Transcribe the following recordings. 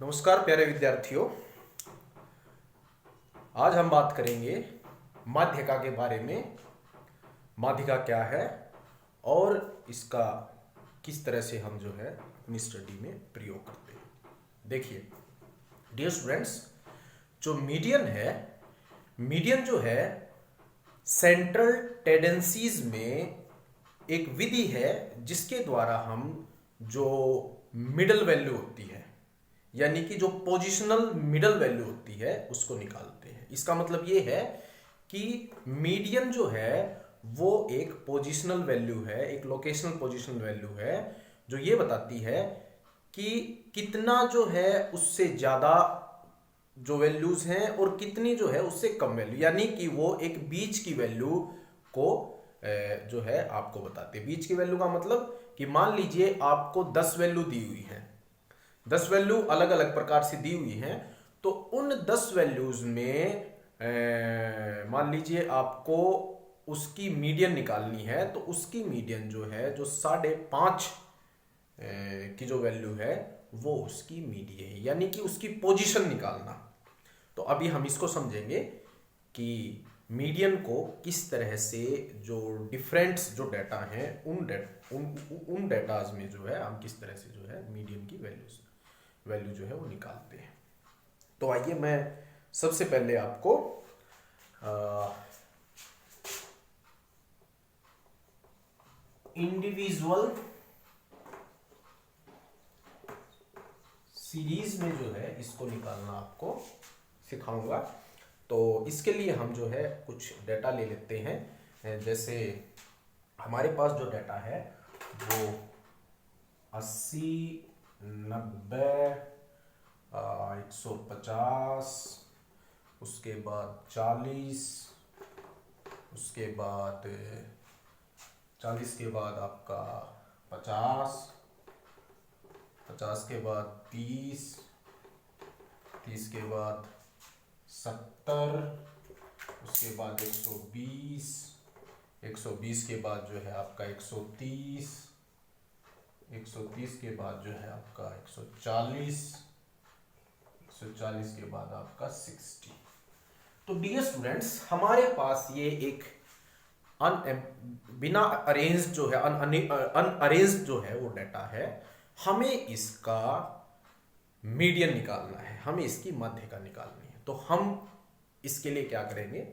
नमस्कार प्यारे विद्यार्थियों। आज हम बात करेंगे माध्यिका के बारे में। माध्यिका क्या है और इसका किस तरह से हम जो है अपनी स्टडी में प्रयोग करते हैं। देखिए डियर स्टूडेंट्स, जो मीडियन जो है सेंट्रल टेंडेंसीज में एक विधि है जिसके द्वारा हम जो मिडल वैल्यू होती है यानी कि जो पोजिशनल मिडल वैल्यू होती है उसको निकालते हैं। इसका मतलब ये है कि मीडियन जो है वो एक पोजिशनल वैल्यू है, एक लोकेशनल पोजिशनल वैल्यू है जो ये बताती है कि कितना जो है उससे ज्यादा जो वैल्यूज हैं और कितनी जो है उससे कम वैल्यू, यानी कि वो एक बीच की वैल्यू को जो है आपको बताते हैं। बीच की वैल्यू का मतलब कि मान लीजिए आपको 10 वैल्यू दी हुई है, 10 वैल्यू अलग अलग प्रकार से दी हुई हैं, तो उन 10 वैल्यूज में मान लीजिए आपको उसकी मीडियन निकालनी है, तो उसकी मीडियन जो है जो 5.5 की जो वैल्यू है वो उसकी मीडियन है, यानी कि उसकी पोजीशन निकालना। तो अभी हम इसको समझेंगे कि मीडियन को किस तरह से जो डिफरेंट जो डाटा हैं उन डाटाज में जो है हम किस तरह से जो है मीडियन की वैल्यू जो है वो निकालते हैं। तो आइए मैं सबसे पहले आपको इंडिविजुअल सीरीज में जो है इसको निकालना आपको सिखाऊंगा। तो इसके लिए हम जो है कुछ डाटा ले लेते हैं। जैसे हमारे पास जो डाटा है वो 80, 90, 150, उसके बाद 40, उसके बाद 40 के बाद आपका 50, 50 के बाद 30, 30 के बाद 70, उसके बाद 120, 120 के बाद जो है आपका 130, 130 के बाद जो है आपका 140, 140 के बाद आपका 60। तो डियर स्टूडेंट्स, हमारे पास ये एक बिना अरेंज जो है अनअरेंज जो है वो डाटा है। हमें इसका मीडियन निकालना है, हमें इसकी माध्यिका निकालनी है। तो हम इसके लिए क्या करेंगे,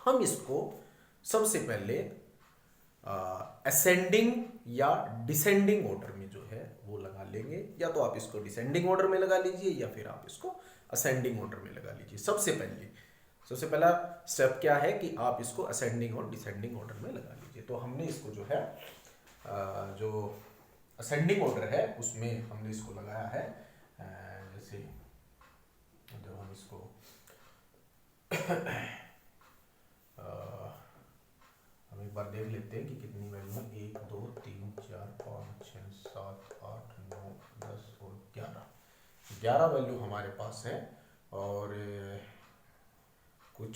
हम इसको सबसे पहले असेंडिंग या डिसेंडिंग ऑर्डर में जो है वो लगा लेंगे। या तो आप इसको डिसेंडिंग ऑर्डर में लगा लीजिए या फिर आप इसको असेंडिंग ऑर्डर में लगा लीजिए। सबसे पहला स्टेप क्या है कि आप इसको असेंडिंग और डिसेंडिंग ऑर्डर में लगा लीजिए। तो हमने इसको जो है जो असेंडिंग ऑर्डर है उसमें हमने इसको लगाया है। जैसे जब हम इसको हम एक बार देख लेते हैं कि कितनी वैल्यू है। 1 2 3 4 5 6 7 8 9 10 और 11 वैल्यू हमारे पास है। और कुछ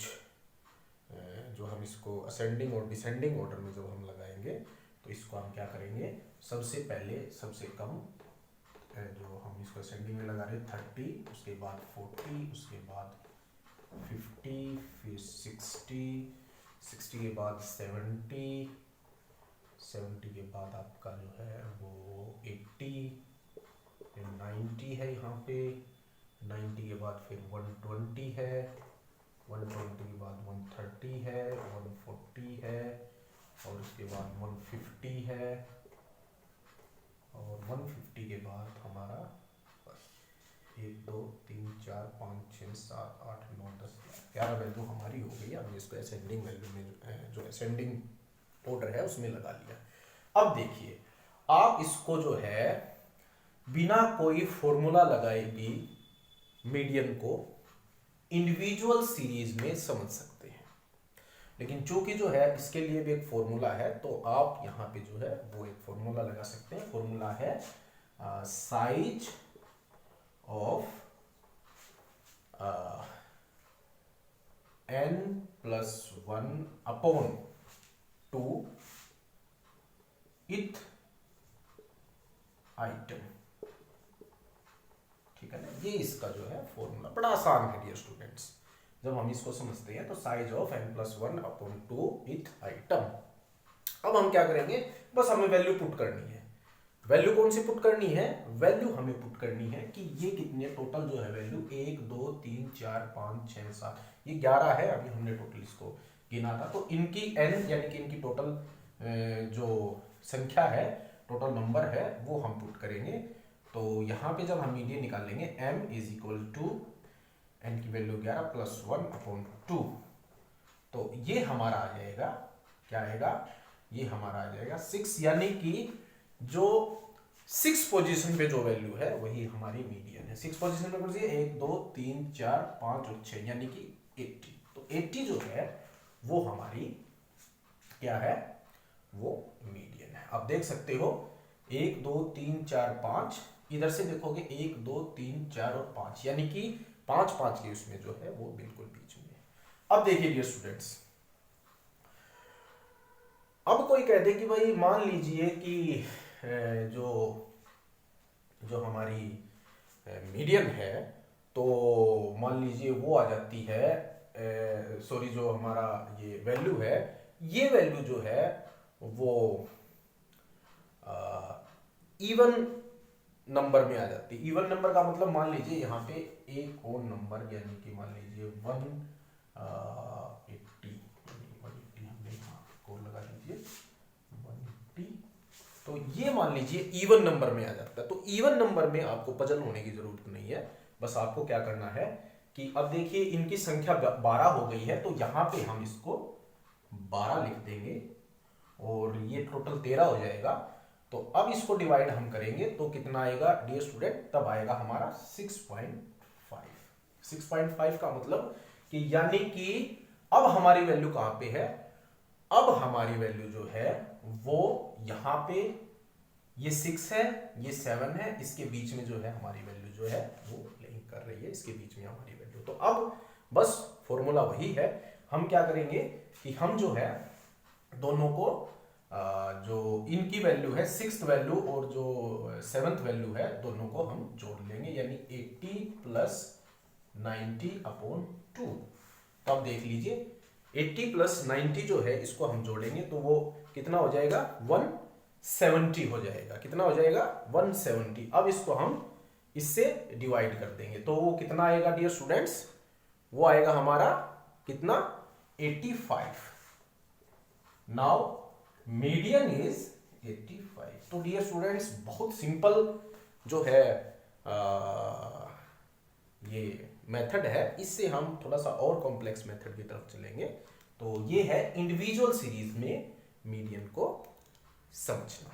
जो हम इसको असेंडिंग और डिसेंडिंग ऑर्डर में जब हम लगाएंगे तो इसको हम क्या करेंगे, सबसे पहले सबसे कम जो हम इसको असेंडिंग में लगा रहे हैं 30, उसके बाद 40, उसके बाद 50, फिर 60 के बाद 70 के बाद आपका जो है वो 80, फिर 90 है यहाँ पे, 90 के बाद फिर 120 है, 120 के बाद 130 है, 140 है, और उसके बाद 150 है, और 150 के बाद हमारा बस 1 2 3 4 5 6 7 8 9 10 11 वैल्यू हमारी हो गई। हमने इसको असेंडिंग वैल्यू में जो असेंडिंग ऑर्डर है उसमें लगा लिया। अब देखिए, आप इसको जो है बिना कोई फॉर्मूला लगाए भी मीडियन को इंडिविजुअल सीरीज में समझ सकते हैं, लेकिन चूंकि जो है इसके लिए भी एक फॉर्मूला है तो आप यहाँ पे जो है वो एक फॉर्मूला लगा सकते हैं। फॉर्मूला है size of n+1 upon 2 ith item. ठीक है ना, ये इसका जो है फॉर्मूला बड़ा आसान है डियर स्टूडेंट्स। जब हम इसको समझते हैं तो size of n+1/2 with item. अब हम क्या करेंगे, बस हमें वैल्यू पुट करनी है। वैल्यू कौन सी पुट करनी है, वैल्यू हमें पुट करनी है कि ये कितने टोटल जो है वैल्यू 1 2 3 4 5 6 7 ये 11 है। अभी हमने टोटल इसको गिना था, तो इनकी n यानी कि इनकी टोटल जो संख्या है, टोटल नंबर है, वो हम पुट करेंगे। तो यहाँ पे जब हम मीडियन निकालेंगे m = n की वैल्यू 11 + 1/2, तो ये हमारा आ जाएगा, क्या आएगा, ये हमारा आ जाएगा 6, यानी कि जो 6 पोजीशन पे जो वैल्यू है वही हमारी मीडियन है। 6 पोजीशन पे कौन सी है, 1 2 3 4 5 और 6, यानी कि 80। तो 80 जो है वो हमारी क्या है, वो मीडियन है। आप देख सकते हो 1 2 3 4 5, इधर से देखोगे 1 2 3 4 और 5, यानी कि 5 5 के उसमें जो है वो बिल्कुल बीच में है। अब देखिए डियर स्टूडेंट्स, अब कोई कहते कि भाई मान लीजिए कि जो जो हमारी मीडियन है, तो मान लीजिए वो आ जाती है, सॉरी, जो हमारा ये वैल्यू है, ये वैल्यू जो है वो इवन नंबर में आ जाती है। इवन नंबर का मतलब मान लीजिए यहाँ पे एक और नंबर, यानी कि मान लीजिए 180 हमने यहाँ को लगा लीजिए 180, तो ये मान लीजिए इवन नंबर में आ जाता है। तो इवन नंबर में आपको पजल होने की जरूरत नहीं है, बस आपको क्या करना है कि अब देखिए इनकी संख्या 12 हो गई है, तो यहाँ पे हम इसको 12 लिख देंगे और ये टोटल 13 हो जाएगा। तो अब इसको डिवाइड हम करेंगे तो कितना आएगा डियर स्टूडेंट, तब आएगा हमारा 6.5। 6.5 का मतलब कि यानी कि अब हमारी वैल्यू कहां पे है, अब हमारी वैल्यू जो है वो यहां पे, ये 6 है, ये 7 है, इसके बीच में जो है हमारी वैल्यू जो है वो लिंक कर रही है, इसके बीच में हमारी वैल्यू। तो अब बस फॉर्मूला वही है, हम क्या करेंगे कि हम जो है दोनों को जो इनकी वैल्यू है 6th वैल्यू और जो 7th वैल्यू है, दोनों को हम जोड़ लेंगे, यानी 80 + 90/2। तो अब देख लीजिए 80 + 90 जो है इसको हम जोड़ेंगे तो वो कितना हो जाएगा, 170 हो जाएगा। कितना हो जाएगा, 170। अब इसको हम इससे डिवाइड कर देंगे तो वो कितना आएगा डियर स्टूडेंट्स, वो आएगा हमारा कितना, 85। Now median is 85। तो डियर स्टूडेंट्स बहुत सिंपल जो है ये मेथड है, इससे हम थोड़ा सा और कॉम्प्लेक्स मेथड की तरफ चलेंगे। तो ये है इंडिविजुअल सीरीज में मीडियन को समझना।